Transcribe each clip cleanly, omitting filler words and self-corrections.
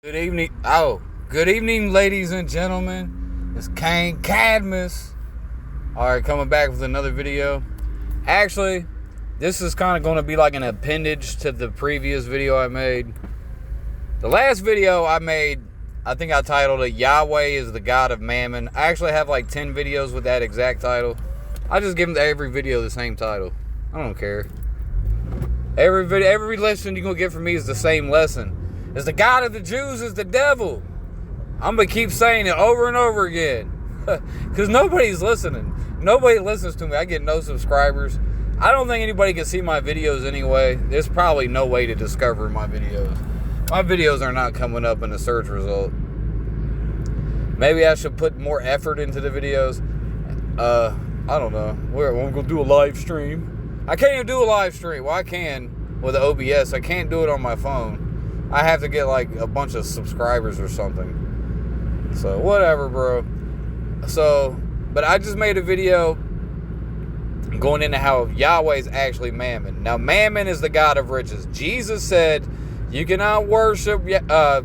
Good evening. Oh, good evening, ladies and gentlemen. It's Kane Cadmus. Alright, coming back with another video. Actually, this is kind of going to be like an appendage to the previous video I made. The last video I made, I think I titled it Yahweh is the God of Mammon. I actually have like 10 videos with that exact title. I just give them every video the same title. I don't care. Every lesson you're going to get from me is the same lesson. Is the God of the Jews is the devil. I'm going to keep saying it over and over again. Because nobody's listening. Nobody listens to me. I get no subscribers. I don't think anybody can see my videos anyway. There's probably no way to discover my videos. My videos are not coming up in the search result. Maybe I should put more effort into the videos. I don't know. We're going to do a live stream. I can't even do a live stream. Well, I can with OBS. I can't do it on my phone. I have to get like a bunch of subscribers or something. So whatever, bro. But I just made a video going into how Yahweh is actually Mammon. Now, Mammon is the god of riches. Jesus said you cannot worship God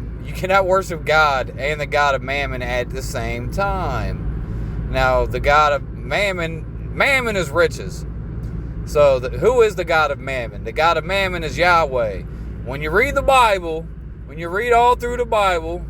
and the god of Mammon at the same time. Now, the god of Mammon is riches. So who is the god of Mammon? The god of Mammon is Yahweh. When you read the Bible, when you read all through the Bible,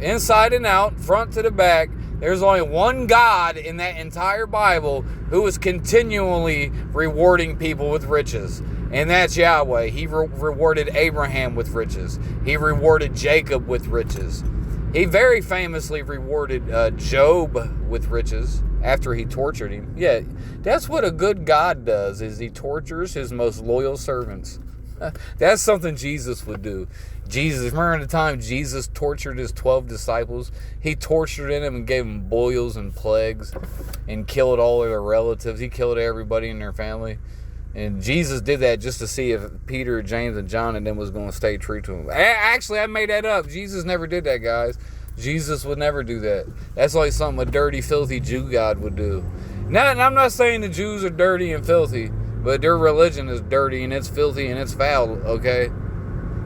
inside and out, front to the back, there's only one God in that entire Bible who is continually rewarding people with riches. And that's Yahweh. He rewarded Abraham with riches. He rewarded Jacob with riches. He very famously rewarded Job with riches after he tortured him. Yeah, that's what a good God does, is he tortures his most loyal servants. That's something Jesus would do. Remember the time Jesus tortured his 12 disciples? He tortured them and gave them boils and plagues and killed all of their relatives. He killed everybody in their family. And Jesus did that just to see if Peter, James, and John and them was going to stay true to him. Actually, I made that up. Jesus never did that, guys. Jesus would never do that. That's like something a dirty, filthy Jew God would do. Now, and I'm not saying the Jews are dirty and filthy, but their religion is dirty and it's filthy and it's foul, okay?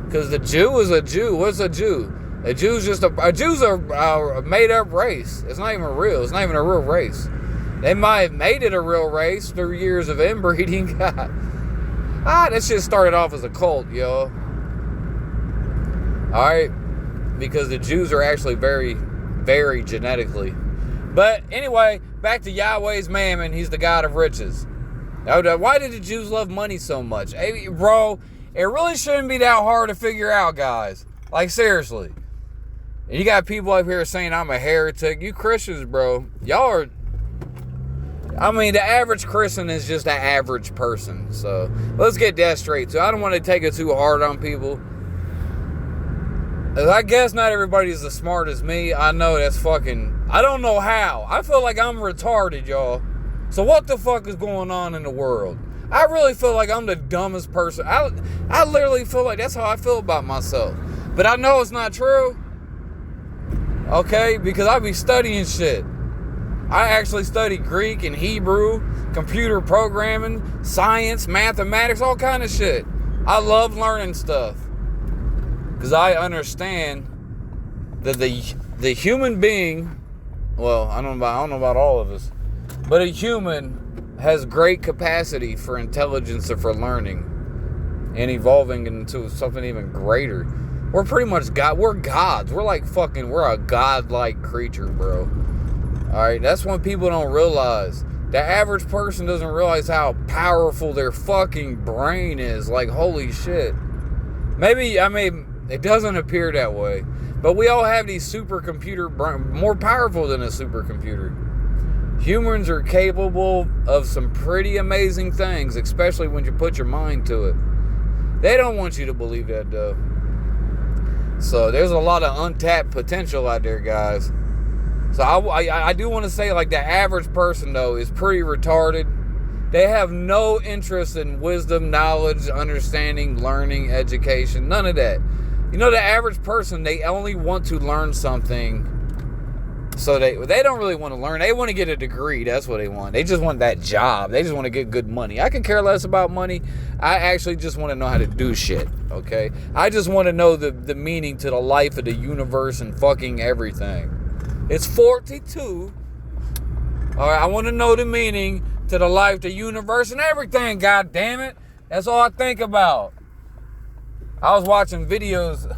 Because the Jew is a Jew. What's a Jew? A Jew's just a Jew's a made-up race. It's not even real. It's not even a real race. They might have made it a real race through years of inbreeding. That shit started off as a cult, yo. Alright? Because the Jews are actually very, very genetically. But anyway, back to Yahweh's Mammon. He's the God of riches. Why did the Jews love money so much? Hey, bro, it really shouldn't be that hard to figure out, guys. Like, seriously. You got people up here saying I'm a heretic. You Christians, bro, y'all are... I mean, the average Christian is just an average person. So, let's get that straight. So, I don't want to take it too hard on people. I guess not everybody's as smart as me. I know that's fucking... I don't know how. I feel like I'm retarded, y'all. So what the fuck is going on in the world? I really feel like I'm the dumbest person. I literally feel like that's how I feel about myself. But I know it's not true. Okay? Because I be studying shit. I actually study Greek and Hebrew, computer programming, science, mathematics, all kind of shit. I love learning stuff. Because I understand that the human being, well, I don't know about all of us, but a human has great capacity for intelligence and for learning and evolving into something even greater. We're pretty much God. We're gods. We're a godlike creature, bro. Alright, that's what people don't realize. The average person doesn't realize how powerful their fucking brain is. Like, holy shit. Maybe, it doesn't appear that way. But we all have these supercomputer brains, more powerful than a supercomputer. Humans are capable of some pretty amazing things, especially when you put your mind to it. They don't want you to believe that, though. So there's a lot of untapped potential out there, guys. So I do want to say, like, the average person, though, is pretty retarded. They have no interest in wisdom, knowledge, understanding, learning, education, none of that. You know, the average person, they only want to learn something So they don't really want to learn. They want to get a degree. That's what they want. They just want that job. They just want to get good money. I can care less about money. I actually just want to know how to do shit, okay? I just want to know the meaning to the life of the universe and fucking everything. It's 42. All right, I want to know the meaning to the life, the universe, and everything, god damn it. That's all I think about. I was watching videos.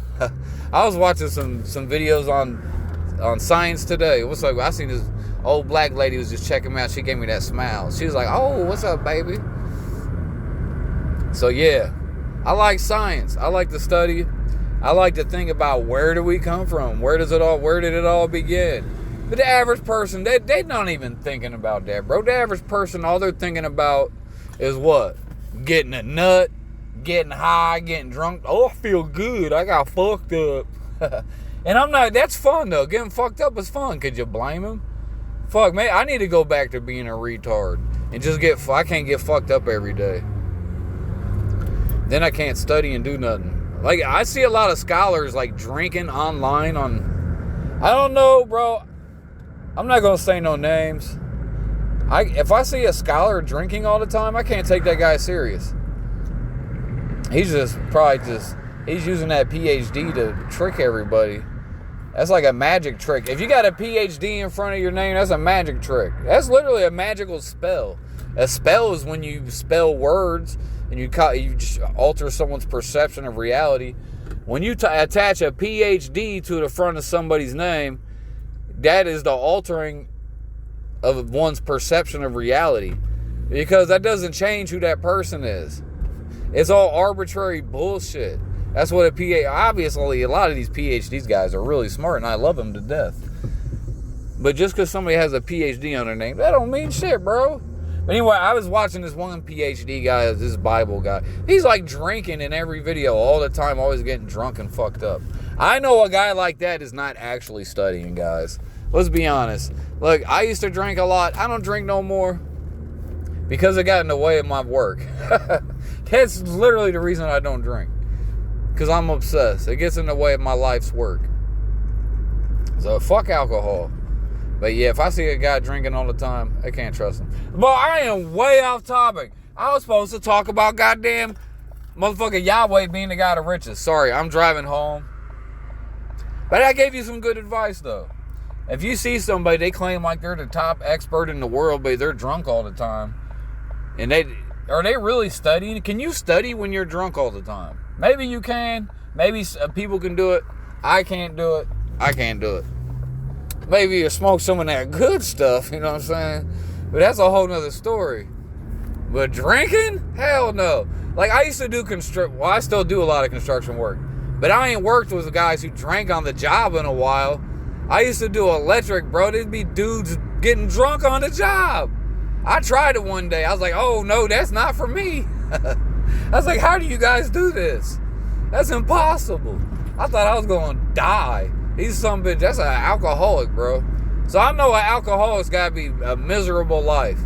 I was watching some videos on Science Today. What's up? I seen this old black lady was just checking me out. She gave me that smile. She was like, "Oh, what's up, baby?" So yeah, I like science. I like to study. I like to think about where do we come from? Where did it all begin? But the average person, they not even thinking about that, bro. The average person, all they're thinking about is what? Getting a nut, getting high, getting drunk. Oh, I feel good. I got fucked up. And I'm not, that's fun though. Getting fucked up is fun. Could you blame him? Fuck, man, I need to go back to being a retard and just I can't get fucked up every day. Then I can't study and do nothing. Like, I see a lot of scholars like drinking online on, I don't know, bro. I'm not going to say no names. If I see a scholar drinking all the time, I can't take that guy serious. He's he's using that PhD to trick everybody. That's like a magic trick. If you got a PhD in front of your name, that's a magic trick. That's literally a magical spell. A spell is when you spell words and you just alter someone's perception of reality. When you attach a PhD to the front of somebody's name, that is the altering of one's perception of reality. Because that doesn't change who that person is. It's all arbitrary bullshit. That's what a PhD... Obviously, a lot of these PhD guys are really smart, and I love them to death. But just because somebody has a PhD on their name, that don't mean shit, bro. But anyway, I was watching this one PhD guy, this Bible guy. He's like drinking in every video all the time, always getting drunk and fucked up. I know a guy like that is not actually studying, guys. Let's be honest. Look, I used to drink a lot. I don't drink no more because it got in the way of my work. That's literally the reason I don't drink. Because I'm obsessed. It gets in the way of my life's work. So fuck alcohol. But yeah, if I see a guy drinking all the time, I can't trust him. But I am way off topic. I was supposed to talk about goddamn motherfucking Yahweh being the God of riches. Sorry, I'm driving home. But I gave you some good advice though. If you see somebody, they claim like they're the top expert in the world, but they're drunk all the time. And are they really studying? Can you study when you're drunk all the time? Maybe you can. Maybe people can do it. I can't do it. I can't do it. Maybe you smoke some of that good stuff, you know what I'm saying? But that's a whole nother story. But drinking? Hell no. Like, I used to do I still do a lot of construction work. But I ain't worked with guys who drank on the job in a while. I used to do electric, bro. There'd be dudes getting drunk on the job. I tried it one day. I was like, oh, no, that's not for me. I was like, how do you guys do this? That's impossible. I thought I was going to die. He's some bitch. That's an alcoholic, bro. So I know an alcoholic's got to be a miserable life.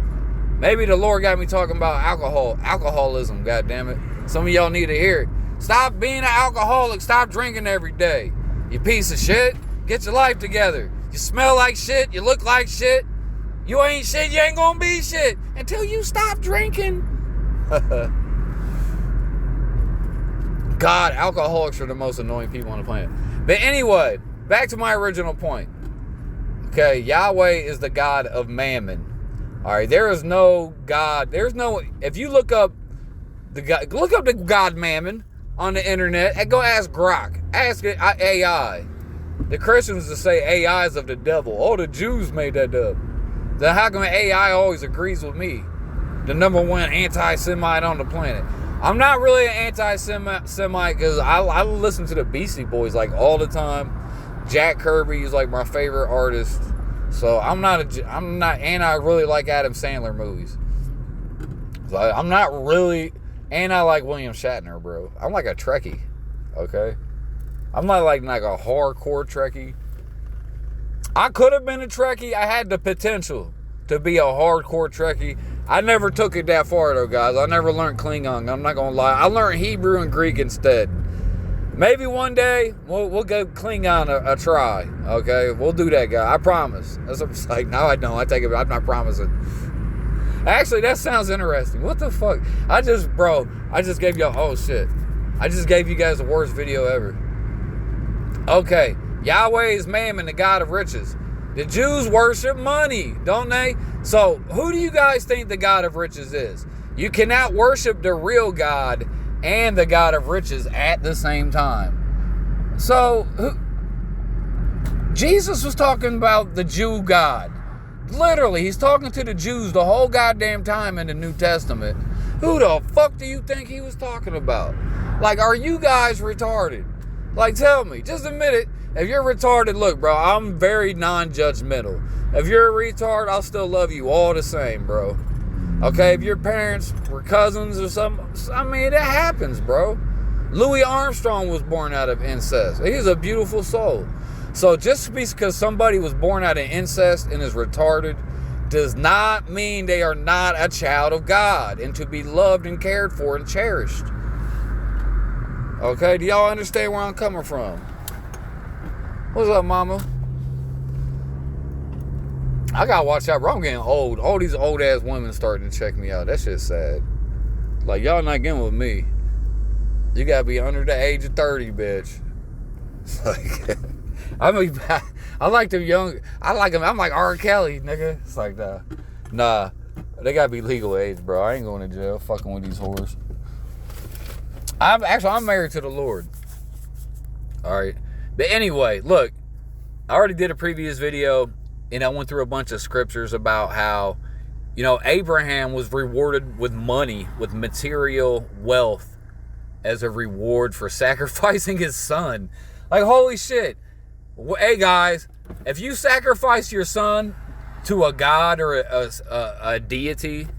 Maybe the Lord got me talking about alcoholism, goddammit. Some of y'all need to hear it. Stop being an alcoholic. Stop drinking every day. You piece of shit. Get your life together. You smell like shit. You look like shit. You ain't shit. You ain't gonna be shit until you stop drinking. God, alcoholics are the most annoying people on the planet. But anyway, back to my original point. Okay, Yahweh is the God of mammon. All right, there is no God. If you look up the God Mammon on the internet and go ask Grok, ask it AI. The Christians will say AI is of the devil. Oh, the Jews made that up. Then how come AI always agrees with me? The number one anti-Semite on the planet. I'm not really an anti-Semite because I listen to the Beastie Boys like all the time. Jack Kirby is like my favorite artist. So I'm not, and I really like Adam Sandler movies. So I'm not really, and I like William Shatner, bro. I'm like a Trekkie, okay? I'm not like a hardcore Trekkie. I could have been a Trekkie. I had the potential to be a hardcore Trekkie. I never took it that far though, guys. I never learned Klingon. I'm not gonna lie. I learned Hebrew and Greek instead. Maybe one day we'll give Klingon a try. Okay, we'll do that, guy. I promise. That's what I'm like. No, I don't. I take it. I'm not promising. Actually, that sounds interesting. What the fuck? I just gave y'all. Oh shit! I just gave you guys the worst video ever. Okay, Yahweh is Mammon, the God of riches. The Jews worship money, don't they? So, who do you guys think the God of riches is? You cannot worship the real God and the God of riches at the same time. So, Jesus was talking about the Jew God. Literally, he's talking to the Jews the whole goddamn time in the New Testament. Who the fuck do you think he was talking about? Like, are you guys retarded? Like, tell me, just admit it. If you're retarded, look, bro, I'm very non-judgmental. If you're a retard, I'll still love you all the same, bro. Okay, if your parents were cousins or something, I mean, that happens, bro. Louis Armstrong was born out of incest. He's a beautiful soul. So just because somebody was born out of incest and is retarded does not mean they are not a child of God and to be loved and cared for and cherished. Okay, do y'all understand where I'm coming from? What's up, mama? I gotta watch out, bro. I'm getting old. All these old ass women starting to check me out. That shit's sad. Like, y'all not getting with me. You gotta be under the age of 30, bitch. It's like, I like them young. I like them. I'm like R. Kelly, nigga. It's like, nah. They gotta be legal age, bro. I ain't going to jail fucking with these whores. I'm married to the Lord. All right. But anyway, look, I already did a previous video and I went through a bunch of scriptures about how, you know, Abraham was rewarded with money, with material wealth as a reward for sacrificing his son. Like, holy shit. Hey, guys, if you sacrifice your son to a god or a deity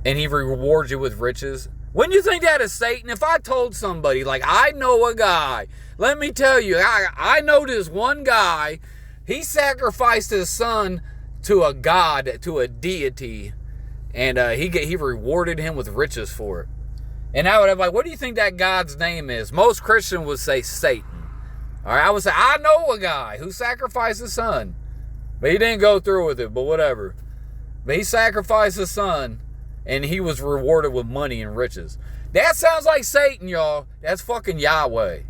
and he rewards you with riches, wouldn't you think that is Satan? If I told somebody, like, I know a guy, let me tell you, I know this one guy, he sacrificed his son to a god, to a deity, and he rewarded him with riches for it. And I would have like, what do you think that God's name is? Most Christians would say Satan. All right, I would say, I know a guy who sacrificed his son, but he didn't go through with it, but whatever. But he sacrificed his son, and he was rewarded with money and riches. That sounds like Satan, y'all. That's fucking Yahweh.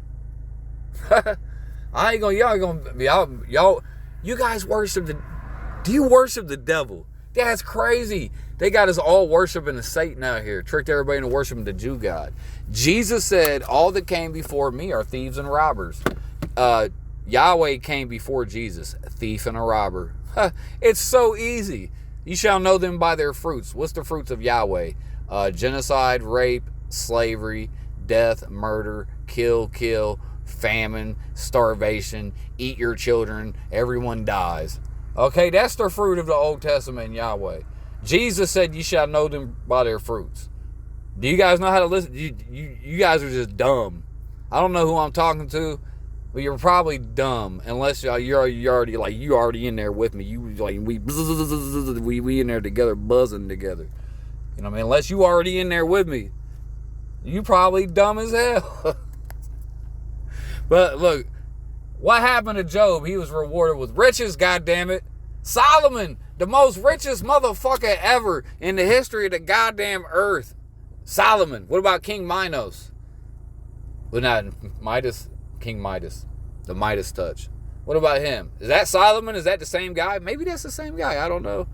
You guys worship do you worship the devil? That's crazy. They got us all worshiping the Satan out here. Tricked everybody into worshiping the Jew God. Jesus said, all that came before me are thieves and robbers. Yahweh came before Jesus, a thief and a robber. It's so easy. You shall know them by their fruits. What's the fruits of Yahweh? Genocide, rape, slavery, death, murder, kill, famine, starvation, eat your children, everyone dies. Okay, that's the fruit of the Old Testament in Yahweh. Jesus said you shall know them by their fruits. Do you guys know how to listen? You guys are just dumb. I don't know who I'm talking to, but you're probably dumb unless you're already in there with me. You like we in there together, buzzing together. You know what I mean? Unless you already in there with me, you probably dumb as hell. But look, what happened to Job? He was rewarded with riches, goddammit. Solomon, the most richest motherfucker ever in the history of the goddamn earth. Solomon. What about King Minos? Well, not Midas. King Midas. The Midas touch. What about him? Is that Solomon? Is that the same guy? Maybe that's the same guy. I don't know.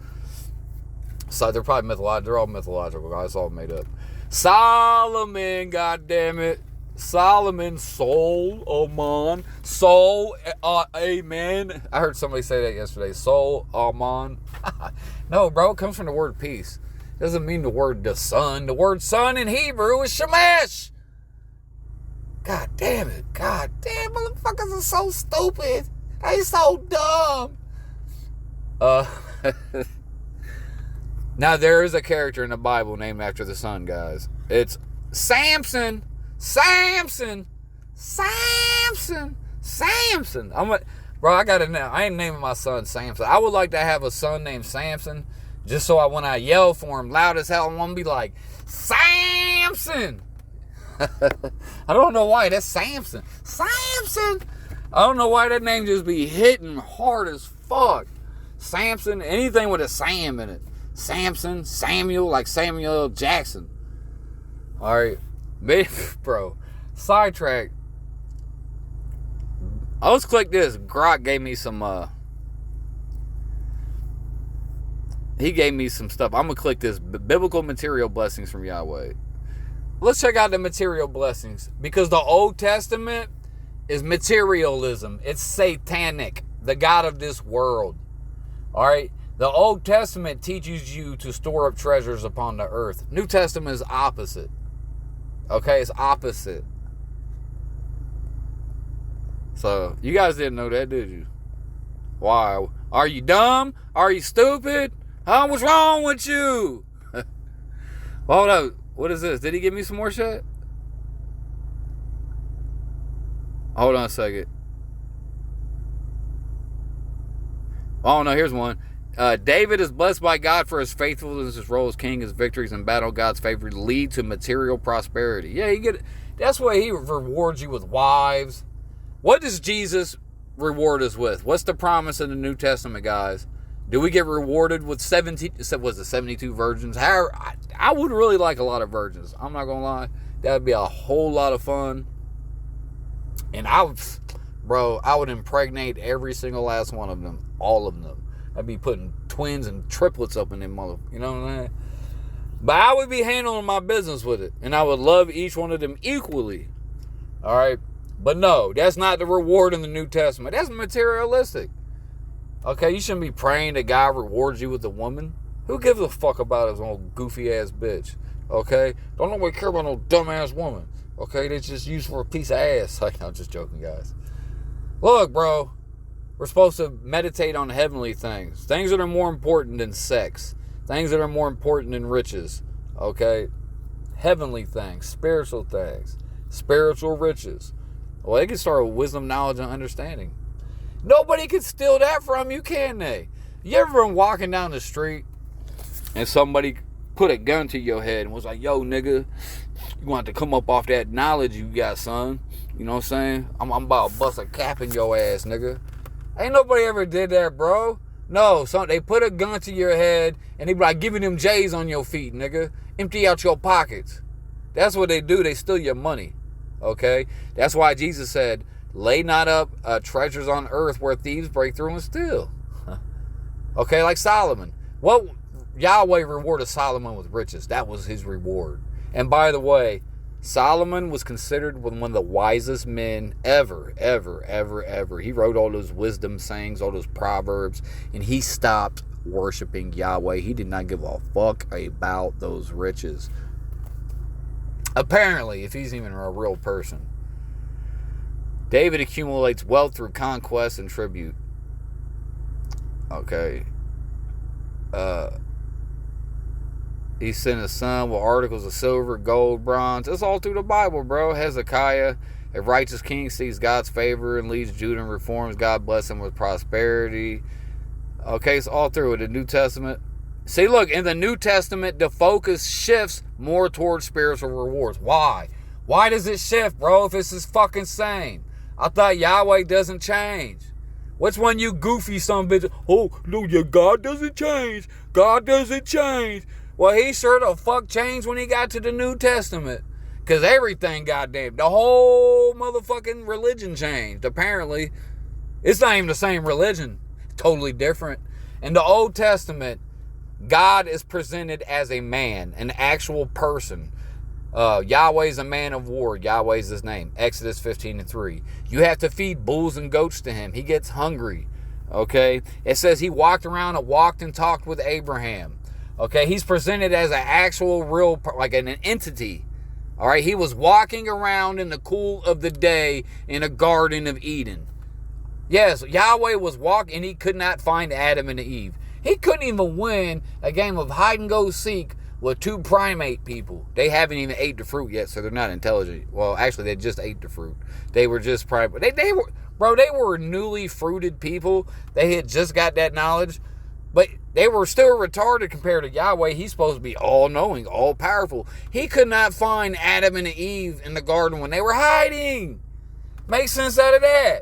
So they're probably mythological. They're all mythological guys. It's all made up. Solomon, goddammit. Solomon, Solomon, amen. I heard somebody say that yesterday. Solomon. No, bro, it comes from the word peace. It doesn't mean the word the sun. The word sun in Hebrew is Shemesh. God damn it. God damn, motherfuckers are so stupid. They so dumb. Now, there is a character in the Bible named after the sun, guys. It's Samson. Samson. Bro, I gotta know. I ain't naming my son Samson. I would like to have a son named Samson, just so when I yell for him loud as hell, I want to be like, Samson. I don't know why. That's Samson. Samson! I don't know why that name just be hitting hard as fuck. Samson, anything with a Sam in it. Samson, Samuel, like Samuel Jackson. Alright. Bro, sidetrack. Let's click this. Grok gave me some, he gave me some stuff. I'm going to click this. Biblical material blessings from Yahweh. Let's check out the material blessings. Because the Old Testament is materialism. It's satanic. The God of this world. Alright? The Old Testament teaches you to store up treasures upon the earth. New Testament is opposite. Okay? It's opposite. So, you guys didn't know that, did you? Why? Are you dumb? Are you stupid? Huh? What's wrong with you? Hold up. What is this? Did he give me some more shit? Hold on a second. Oh, no, here's one. David is blessed by God for his faithfulness, his role as king, his victories in battle. God's favor lead to material prosperity. Yeah, you get it. That's why he rewards you with wives. What does Jesus reward us with? What's the promise in the New Testament, guys? Do we get rewarded with 72 virgins? I would really like a lot of virgins. I'm not going to lie. That would be a whole lot of fun. And I would impregnate every single last one of them. All of them. I'd be putting twins and triplets up in them mother. You know what I'm saying? But I would be handling my business with it. And I would love each one of them equally. Alright? But no, that's not the reward in the New Testament. That's materialistic. Okay, you shouldn't be praying that God rewards you with a woman. Who gives a fuck about his old goofy ass bitch? Okay? Don't nobody care about no dumb ass woman. Okay? They're just used for a piece of ass. Like, I'm just joking, guys. Look, bro. We're supposed to meditate on heavenly things. Things that are more important than sex. Things that are more important than riches. Okay? Heavenly things. Spiritual things. Spiritual riches. Well, they can start with wisdom, knowledge, and understanding. Nobody can steal that from you, can they? You ever been walking down the street and somebody put a gun to your head and was like, yo, nigga, you want to come up off that knowledge you got, son. You know what I'm saying? I'm about to bust a cap in your ass, nigga. Ain't nobody ever did that, bro. No, they put a gun to your head and they be like giving them J's on your feet, nigga. Empty out your pockets. That's what they do. They steal your money. Okay? That's why Jesus said, lay not up treasures on earth where thieves break through and steal. Okay, like Solomon. What Yahweh rewarded Solomon with riches. That was his reward. And by the way, Solomon was considered one of the wisest men ever. He wrote all those wisdom sayings, all those proverbs, and he stopped worshiping Yahweh. He did not give a fuck about those riches. Apparently, if he's even a real person. David accumulates wealth through conquest and tribute. Okay. He sent his son with articles of silver, gold, bronze. It's all through the Bible, bro. Hezekiah, a righteous king, sees God's favor and leads Judah in reforms. God bless him with prosperity. Okay, it's all through it. The New Testament. See, look, in the New Testament, the focus shifts more towards spiritual rewards. Why? Why does it shift, bro, if it's just fucking same? I thought Yahweh doesn't change. Which one you goofy son bitch? Oh, no, your God doesn't change. God doesn't change. Well, he sure the fuck changed when he got to the New Testament. Because everything, goddamn, the whole motherfucking religion changed. Apparently, it's not even the same religion. Totally different. In the Old Testament, God is presented as a man, an actual person. Yahweh's a man of war. Yahweh's his name. Exodus 15:3. You have to feed bulls and goats to him. He gets hungry. Okay? It says he walked around and walked and talked with Abraham. Okay? He's presented as an actual real, like an entity. All right? He was walking around in the cool of the day in a garden of Eden. Yes, Yahweh was walking and he could not find Adam and Eve. He couldn't even win a game of hide and go seek with two primate people. They haven't even ate the fruit yet, so they're not intelligent. Well, actually, they just ate the fruit. They were just primate. They were newly fruited people. They had just got that knowledge. But they were still retarded compared to Yahweh. He's supposed to be all-knowing, all-powerful. He could not find Adam and Eve in the garden when they were hiding. Make sense out of that.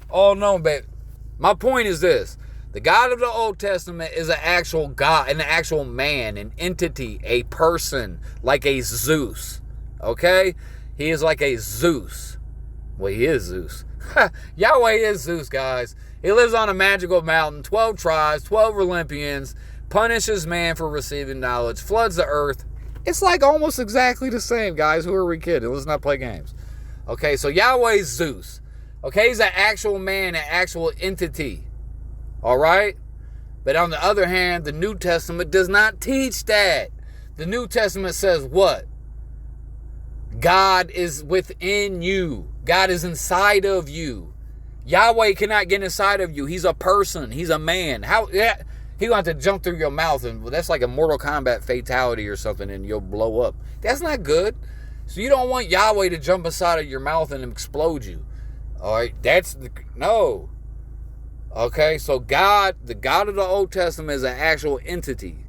All-knowing, but my point is this. The God of the Old Testament is an actual God, an actual man, an entity, a person, like a Zeus. Okay? He is like a Zeus. Well, he is Zeus. Yahweh is Zeus, guys. He lives on a magical mountain, 12 tribes, 12 Olympians, punishes man for receiving knowledge, floods the earth. It's like almost exactly the same, guys. Who are we kidding? Let's not play games. Okay, so Yahweh's Zeus. Okay, he's an actual man, an actual entity. All right? But on the other hand, the New Testament does not teach that. The New Testament says what? God is within you. God is inside of you. Yahweh cannot get inside of you. He's a person. He's a man. How? Yeah, he's going to have to jump through your mouth, and that's like a Mortal Kombat fatality or something, and you'll blow up. That's not good. So you don't want Yahweh to jump inside of your mouth and explode you. All right? No. Okay, so God, the God of the Old Testament is an actual entity.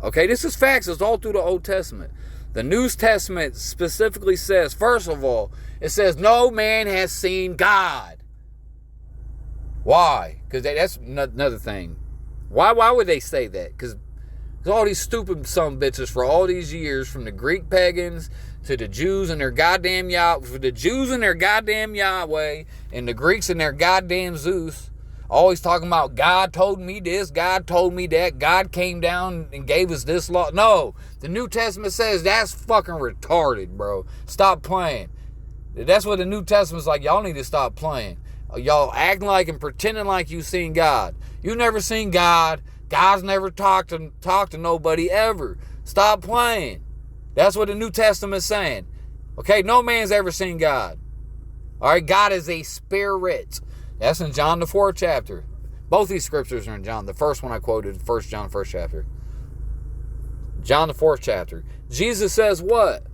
Okay, this is facts. It's all through the Old Testament. The New Testament specifically says, first of all, it says no man has seen God. Why? Because that's another thing. Why would they say that? Because all these stupid sumbitches for all these years, from the Greek pagans to the Jews and their goddamn Yahweh, for the Jews and their goddamn Yahweh, and the Greeks and their goddamn Zeus, always talking about God told me this, God told me that, God came down and gave us this law. No, the New Testament says that's fucking retarded, bro. Stop playing. That's what the New Testament's like. Y'all need to stop playing. Y'all acting like and pretending like you seen God. You never seen God. God's never talked to nobody ever. Stop playing. That's what the New Testament's saying. Okay, no man's ever seen God. All right, God is a spirit. That's in John the 4th chapter. Both these scriptures are in John. The first one I quoted, 1 John 1st chapter. John the 4th chapter. Jesus says what?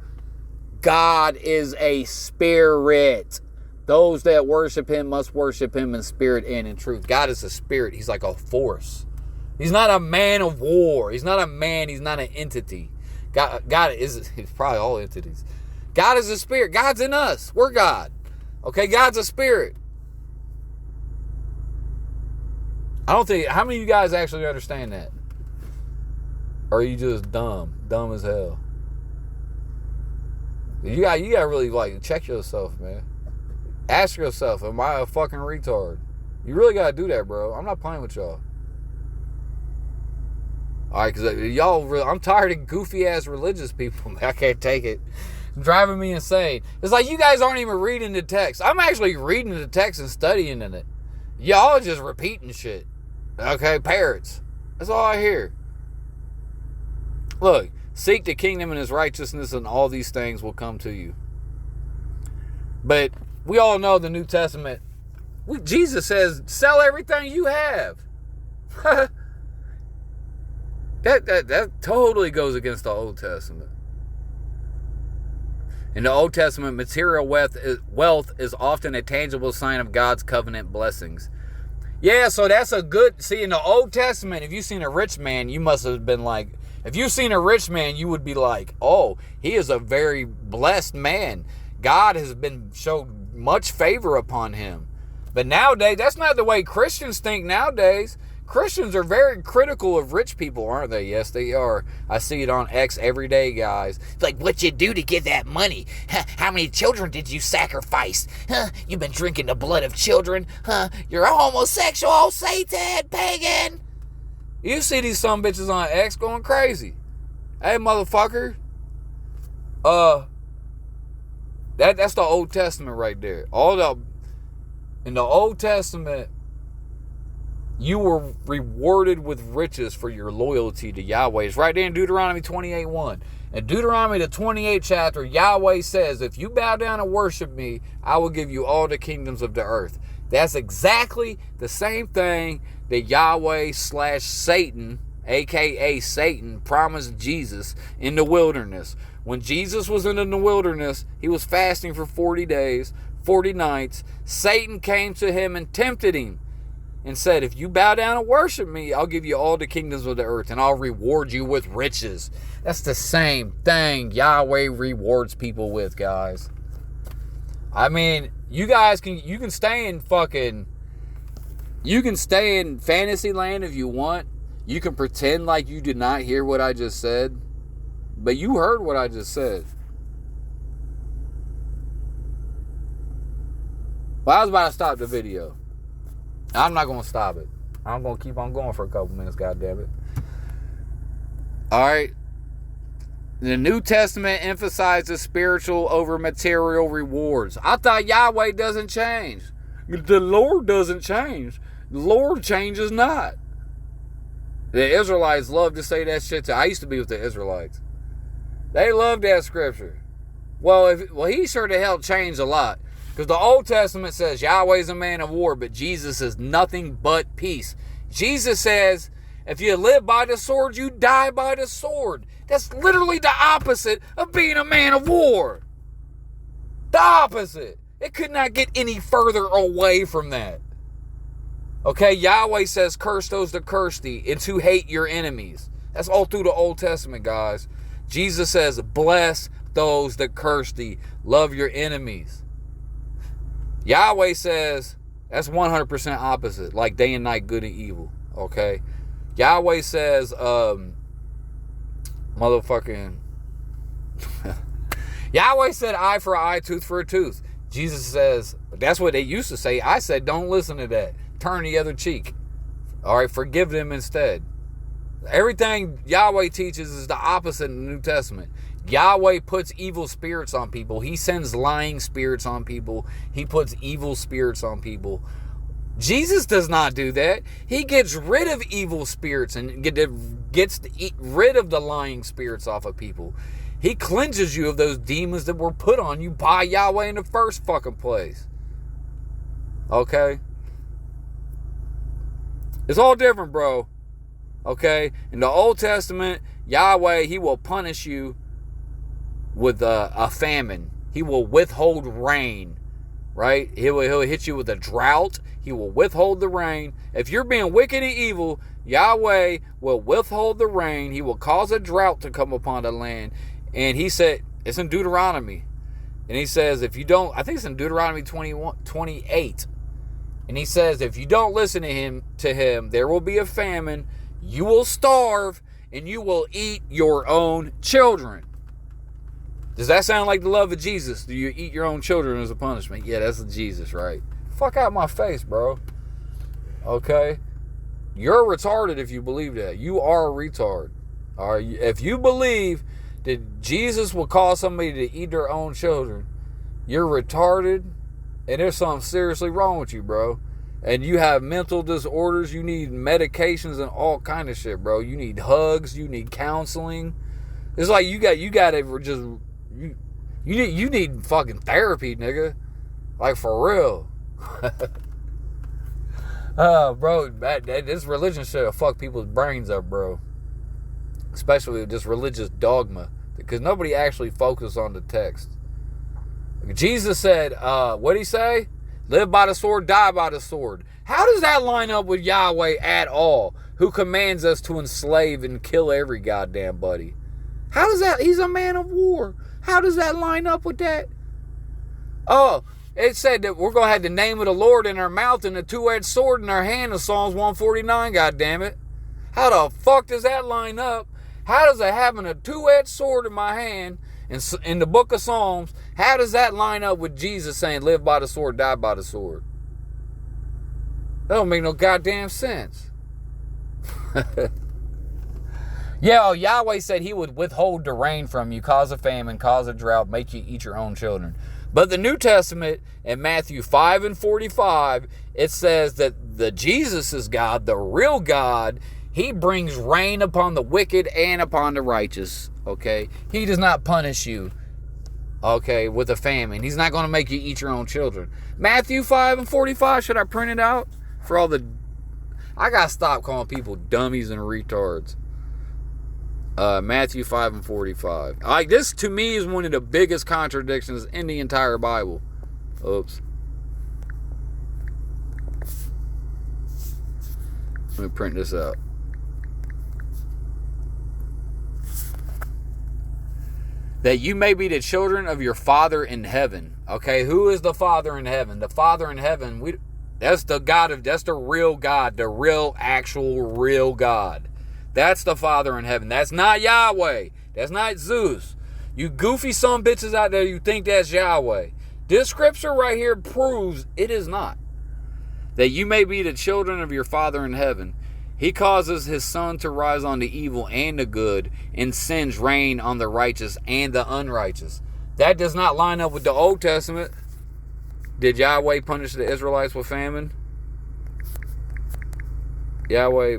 God is a spirit. Those that worship him must worship him in spirit and in truth. God is a spirit. He's like a force. He's not a man of war. He's not a man. He's not an entity. God is, he's probably all entities. God is a spirit. God's in us. We're God. Okay, God's a spirit. I don't think, how many of you guys actually understand that? Or are you just dumb as hell? You got to really like check yourself, man. Ask yourself, am I a fucking retard? You really got to do that, bro. I'm not playing with y'all. All right, because y'all, I'm tired of goofy ass religious people, man. I can't take it. It's driving me insane. It's like you guys aren't even reading the text. I'm actually reading the text and studying in it. Y'all just repeating shit. Okay, parrots. That's all I hear. Look, seek the kingdom and his righteousness, and all these things will come to you. But we all know the New Testament. Jesus says, sell everything you have. That totally goes against the Old Testament. In the Old Testament, material wealth is often a tangible sign of God's covenant blessings. Yeah, so that's a good... See, in the Old Testament, if you've seen a rich man, you must have been like... If you've seen a rich man, you would be like, oh, he is a very blessed man. God has been showed much favor upon him. But nowadays, that's not the way Christians think nowadays. Christians are very critical of rich people, aren't they? Yes, they are. I see it on X every day, guys. It's like, what'd you do to get that money? How many children did you sacrifice? You've been drinking the blood of children? You're a homosexual, Satan, pagan. You see these some bitches on X going crazy. Hey, motherfucker. That's the Old Testament right there. In the Old Testament, you were rewarded with riches for your loyalty to Yahweh. It's right there in Deuteronomy 28:1. In Deuteronomy the 28th chapter, Yahweh says, if you bow down and worship me, I will give you all the kingdoms of the earth. That's exactly the same thing that Yahweh/Satan, a.k.a. Satan, promised Jesus in the wilderness. When Jesus was in the wilderness, he was fasting for 40 days, 40 nights. Satan came to him and tempted him. and said, if you bow down and worship me, I'll give you all the kingdoms of the earth and I'll reward you with riches. That's the same thing Yahweh rewards people with, guys. I mean, you can stay in fantasy land if you want. You can pretend like you did not hear what I just said, but you heard what I just said. Well, I was about to stop the video. I'm not going to stop it. I'm going to keep on going for a couple minutes, goddammit. Alright. The New Testament emphasizes spiritual over material rewards. I thought Yahweh doesn't change. The Lord doesn't change. The Lord changes not. The Israelites love to say that shit too. I used to be with the Israelites. They love that scripture. Well, he sure to hell changed a lot. Because the Old Testament says Yahweh's a man of war, but Jesus is nothing but peace. Jesus says, if you live by the sword, you die by the sword. That's literally the opposite of being a man of war. The opposite. It could not get any further away from that. Okay, Yahweh says, curse those that curse thee, and to hate your enemies. That's all through the Old Testament, guys. Jesus says, bless those that curse thee. Love your enemies. Yahweh says, that's 100% opposite, like day and night, good and evil, okay? Yahweh says, Yahweh said eye for eye, tooth for a tooth. Jesus says, that's what they used to say. I said, don't listen to that. Turn the other cheek. All right, forgive them instead. Everything Yahweh teaches is the opposite in the New Testament. Yahweh puts evil spirits on people. He sends lying spirits on people. He puts evil spirits on people. Jesus does not do that. He gets rid of evil spirits and gets rid of the lying spirits off of people. He cleanses you of those demons that were put on you by Yahweh in the first fucking place. Okay? It's all different, bro. Okay? In the Old Testament, Yahweh, he will punish you with a famine. He will withhold rain, right? He'll hit you with a drought. He will withhold the rain. If you're being wicked and evil, Yahweh will withhold the rain. He will cause a drought to come upon the land. And he said, it's in Deuteronomy. And he says, if you don't, I think it's in Deuteronomy 28. And he says, if you don't listen to him, there will be a famine. You will starve and you will eat your own children. Does that sound like the love of Jesus? Do you eat your own children as a punishment? Yeah, that's Jesus, right? Fuck out my face, bro. Okay? You're retarded if you believe that. You are a retard. All right? If you believe that Jesus will cause somebody to eat their own children, you're retarded, and there's something seriously wrong with you, bro. And you have mental disorders. You need medications and all kind of shit, bro. You need hugs. You need counseling. It's like you got to just... You need fucking therapy, nigga. Like, for real. Bro, this religion shit will fuck people's brains up, bro. Especially with this religious dogma. Because nobody actually focused on the text. Jesus said, what did he say? Live by the sword, die by the sword. How does that line up with Yahweh at all? Who commands us to enslave and kill every goddamn buddy? How does that? He's a man of war. How does that line up with that? Oh, it said that we're going to have the name of the Lord in our mouth and a two-edged sword in our hand in Psalms 149, goddammit. How the fuck does that line up? How does it having a two-edged sword in my hand in the book of Psalms, how does that line up with Jesus saying live by the sword, die by the sword? That don't make no goddamn sense. Yeah, Yahweh said he would withhold the rain from you, cause a famine, cause a drought, make you eat your own children. But the New Testament in Matthew 5 and 45, it says that the Jesus is God, the real God. He brings rain upon the wicked and upon the righteous, okay? He does not punish you, okay, with a famine. He's not going to make you eat your own children. Matthew 5 and 45, should I print it out? For all the... I got to stop calling people dummies and retards. Matthew 5 and 45. Like, this to me is one of the biggest contradictions in the entire Bible. Oops. Let me print this out. That you may be the children of your Father in heaven. Okay, who is the Father in heaven? The Father in heaven, that's the God that's the real God, the real, actual, real God. That's the Father in heaven. That's not Yahweh. That's not Zeus. You goofy son bitches out there, you think that's Yahweh. This scripture right here proves it is not. That you may be the children of your Father in heaven. He causes his sun to rise on the evil and the good, and sends rain on the righteous and the unrighteous. That does not line up with the Old Testament. Did Yahweh punish the Israelites with famine? Yahweh.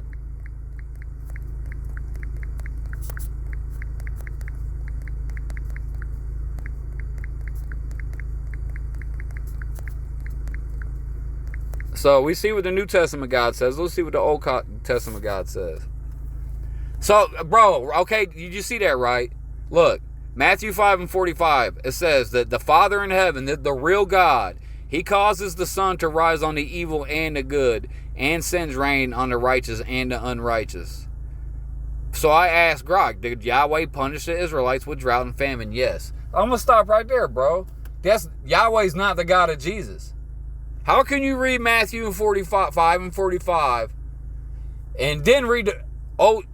So we see what the New Testament God says. Let's see what the Old Testament God says. So, bro, okay, did you see that, right? Look, Matthew 5:45, it says that the Father in heaven, the real God, he causes the sun to rise on the evil and the good, and sends rain on the righteous and the unrighteous. So I asked Grok, did Yahweh punish the Israelites with drought and famine? Yes. I'm going to stop right there, bro. Yahweh's not the God of Jesus. How can you read Matthew 5:45 and then read almost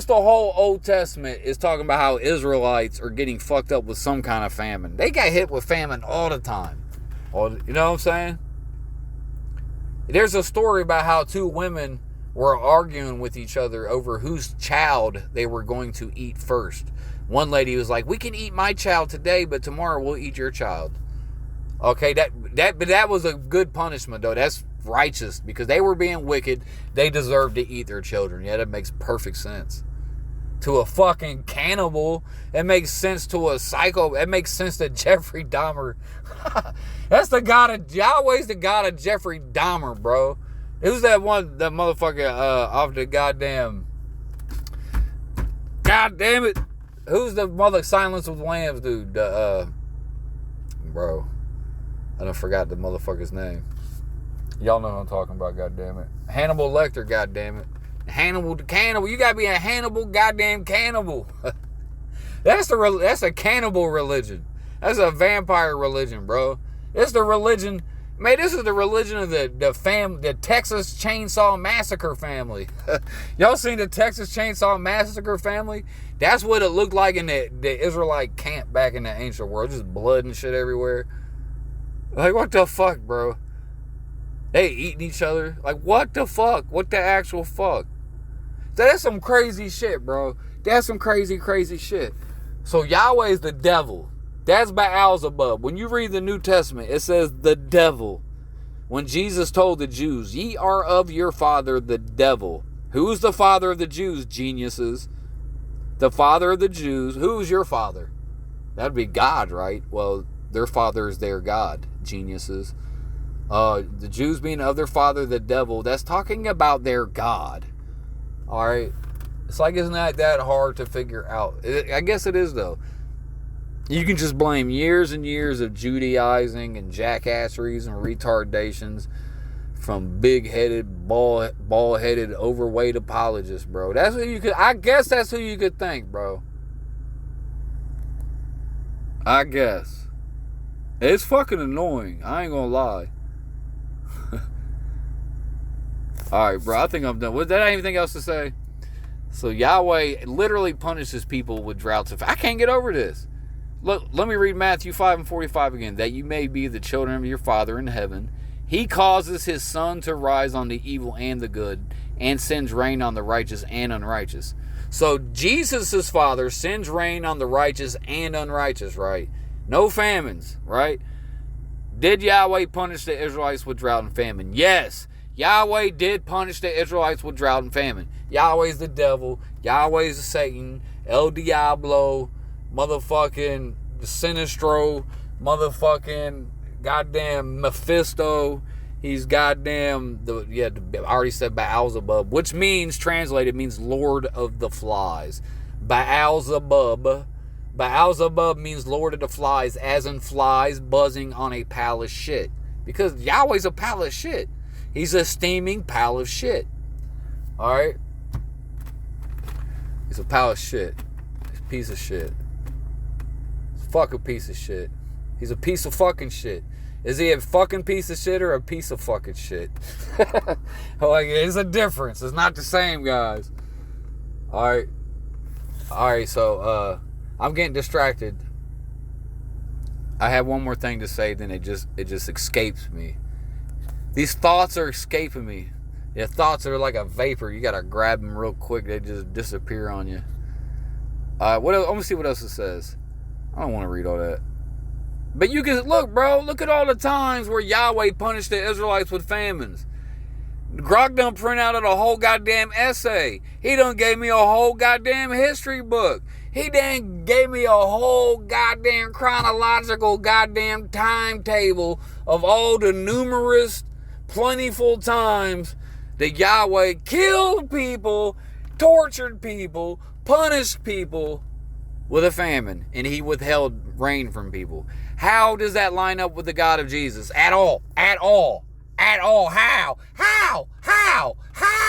the whole Old Testament is talking about how Israelites are getting fucked up with some kind of famine. They got hit with famine all the time. You know what I'm saying? There's a story about how two women were arguing with each other over whose child they were going to eat first. One lady was like, "We can eat my child today, but tomorrow we'll eat your child." Okay, that was a good punishment, though. That's righteous because they were being wicked. They deserved to eat their children. Yeah, that makes perfect sense. To a fucking cannibal, it makes sense. To a psycho, it makes sense to Jeffrey Dahmer. That's the God of Yahweh's the God of Jeffrey Dahmer, bro. Who's that one? That motherfucker off the goddamn. God damn it! Who's the mother Silence of the Lambs dude? Bro. I done forgot the motherfucker's name. Y'all know what I'm talking about, goddammit. Hannibal Lecter, goddammit. Hannibal the cannibal. You gotta be a Hannibal goddamn cannibal. That's a cannibal religion. That's a vampire religion, bro. It's the religion. Man, this is the religion of the Texas Chainsaw Massacre family. Y'all seen the Texas Chainsaw Massacre family? That's what it looked like in the Israelite camp back in the ancient world. Just blood and shit everywhere. Like, what the fuck, bro? They eating each other. Like, what the fuck? What the actual fuck? That's some crazy shit, bro. That's some crazy, crazy shit. So Yahweh is the devil. That's Beelzebub. When you read the New Testament, it says the devil. When Jesus told the Jews, ye are of your father, the devil. Who's the father of the Jews, geniuses? The father of the Jews. Who's your father? That'd be God, right? Well, their father is their God, geniuses. The Jews being of their father, the devil, that's talking about their God. Alright? It's like, it's not that hard to figure out. I guess it is, though. You can just blame years and years of Judaizing and jackasseries and retardations from big-headed, bald-headed, overweight apologists, bro. That's who you could, I guess that's who you could think, bro. I guess. It's fucking annoying. I ain't gonna lie. Alright, bro. I think I'm done. Was that anything else to say? So Yahweh literally punishes people with droughts. I can't get over this. Look, let me read Matthew 5:45 again. That you may be the children of your Father in heaven. He causes his sun to rise on the evil and the good, and sends rain on the righteous and unrighteous. So Jesus' Father sends rain on the righteous and unrighteous, right? No famines, right? Did Yahweh punish the Israelites with drought and famine? Yes. Yahweh did punish the Israelites with drought and famine. Yahweh's the devil. Yahweh's the Satan. El Diablo. Motherfucking Sinistro. Motherfucking goddamn Mephisto. He's goddamn, I already said Beelzebub, which means, translated, means Lord of the Flies. Beelzebub. Beelzebub means Lord of the Flies, as in flies buzzing on a pile of shit. Because Yahweh's a pile of shit. He's a steaming pile of shit. Alright? He's a pile of shit. He's a piece of shit. He's a fucking piece of shit. He's a piece of fucking shit. Is he a fucking piece of shit or a piece of fucking shit? Like, there's a difference. It's not the same, guys. Alright, so I'm getting distracted. I have one more thing to say, then it just escapes me. These thoughts are escaping me. Yeah, thoughts are like a vapor. You gotta grab them real quick. They just disappear on you. What else? I'm gonna see what else it says. I don't want to read all that. But you can look, bro. Look at all the times where Yahweh punished the Israelites with famines. Grok done print out a whole goddamn essay. He done gave me a whole goddamn history book. He done gave me a whole goddamn chronological goddamn timetable of all the numerous, plentiful times that Yahweh killed people, tortured people, punished people with a famine, and he withheld rain from people. How does that line up with the God of Jesus? At all. At all. At all. How? How? How? How?